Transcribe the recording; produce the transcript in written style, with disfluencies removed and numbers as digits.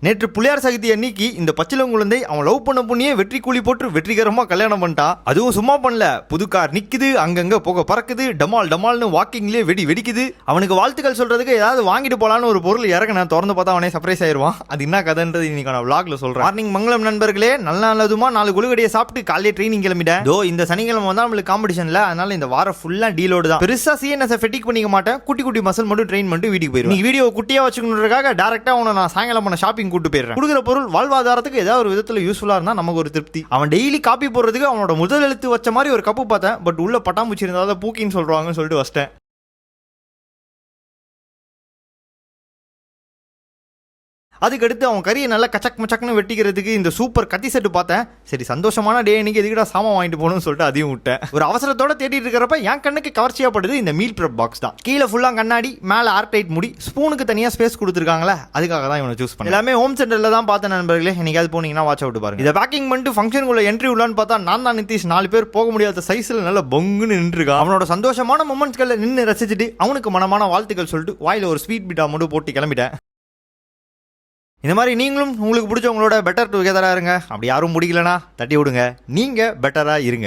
நேற்று புள்ளியார் சதுர்த்தி அன்னைக்கு இந்த பச்சிலம் குழந்தை அவன் லவ் பண்ண பொண்ணியே வெற்றி கூலி போட்டு வெற்றிகரமா கல்யாணம் பண்ணிட்டான். அதுவும் சும்மா பண்ணல, புது கார் நிக்குது, அங்கங்க புகை பறக்குது, டமால் டமால்னு வாக்கிங்லயே வெடிக்குது. அவனுக்கு வாழ்த்துக்கள் சொல்றதுக்கு ஏதாவது வாங்கிட்டு போலான்னு ஒரு பொருள் இறக்க நான் திறந்து பார்த்தா அவனே சர்ப்ரைஸ் ஆயிருவான். அது என்ன கதைன்றது இன்னைக்கு நான் vlogல சொல்றேன். மார்னிங் மங்களம் நண்பர்களே, நல்லதுமா 4 குழுகடியை சாப்பிட்டு காலையிலே ட்ரெயினிங் கிளம்பிட்டேன். இந்த சனிக்கிழமை வந்தா நம்மளுக்கு காம்படிஷன்ல, அதனால இந்த வாரம் ஃபுல்லா டீலோடு தான். பெருசா சிஎன்எஸ் ஃபெட்டிக் பண்ணிக்க மாட்டேன், குட்டி மசல் மட்டும் ட்ரெயின் பண்ணிட்டு வீட்டுக்கு போயிருவேன். நீ வீடியோ குட்டியா வச்சுக்கணுன்றதுக்காக டைரக்டா அவனை நான் சாயங்காலம் பண்ண ஷாப்பிங் கூட்டு போயிடுறேன். கொடுக்குற பொருள் வாழ்வாதாரத்துக்கு ஏதாவது ஒரு விதத்துல யூஸ்ஃபுல்லா இருந்தா நமக்கு ஒரு திருப்தி. அவன் டெய்லி காப்பி போடுறதுக்கு அவனோட முதல் எழுத்து வச்ச மாதிரி ஒரு கப்பு பார்த்தேன், பட் உள்ள பட்டாம்பூச்சி இருந்தாலும் பூக்கின்னு சொல்றாங்கன்னு சொல்லிட்டு வச்சிட்டேன். அதுக்கடுத்து அவன் கறியை நல்லா கச்சக் மச்சக்னு வெட்டிக்கிறதுக்கு இந்த சூப்பர் கத்தி செட்டு பார்த்தேன். சரி சந்தோஷமான டே இன்னைக்கு, எதுக்கிட்ட சாமான் வாங்கிட்டு போகணும்னு சொல்லிட்டு அதையும் விட்டேன். ஒரு அவசரத்தோட தேடிட்டு இருக்கிறப்ப என் கண்ணுக்கு கவர்ச்சியாப்படுது இந்த மீல் ப்ரெப் பாக்ஸ் தான். கீழே ஃபுல்லா கண்ணாடி, மேலே ஏர்டைட் முடி, ஸ்பூனுக்கு தனியாக ஸ்பேஸ் கொடுத்துருக்காங்களே, அதுக்காக தான் இவனை சூஸ் பண்ணேன். எல்லாமே ஹோம் சென்டர்ல தான் பார்த்தேன் நண்பர்களே. என்னைக்காவது போனீங்கன்னா வாட்ச் அவுட் பாருங்க. இதை பேக்கிங் பண்ணிட்டு ஃபங்க்ஷனுக்குள்ள என்ட்ரி உள்ளான்னு பார்த்தா நான் தான் நிதிஷ் 4 பேர் போக முடியாத சைஸ்ல நல்ல பொங்குன்னு நின்றுருக்கான். அவனோட சந்தோஷமான மொமெண்ட்ஸ்களை நின்று ரசிச்சுட்டு அவனுக்கு மனமான வாழ்த்துக்கள் சொல்லிட்டு வாயில ஒரு ஸ்வீட் பீட்டா மட்டும் போட்டு கிளம்பிட்டேன். இந்த மாதிரி நீங்களும் உங்களுக்கு பிடிச்சவங்களோட பெட்டர் டுகெதரா இருங்க. அப்படி யாரும் முடிக்கலனா தட்டி விடுங்க, நீங்க பெட்டரா இருங்க.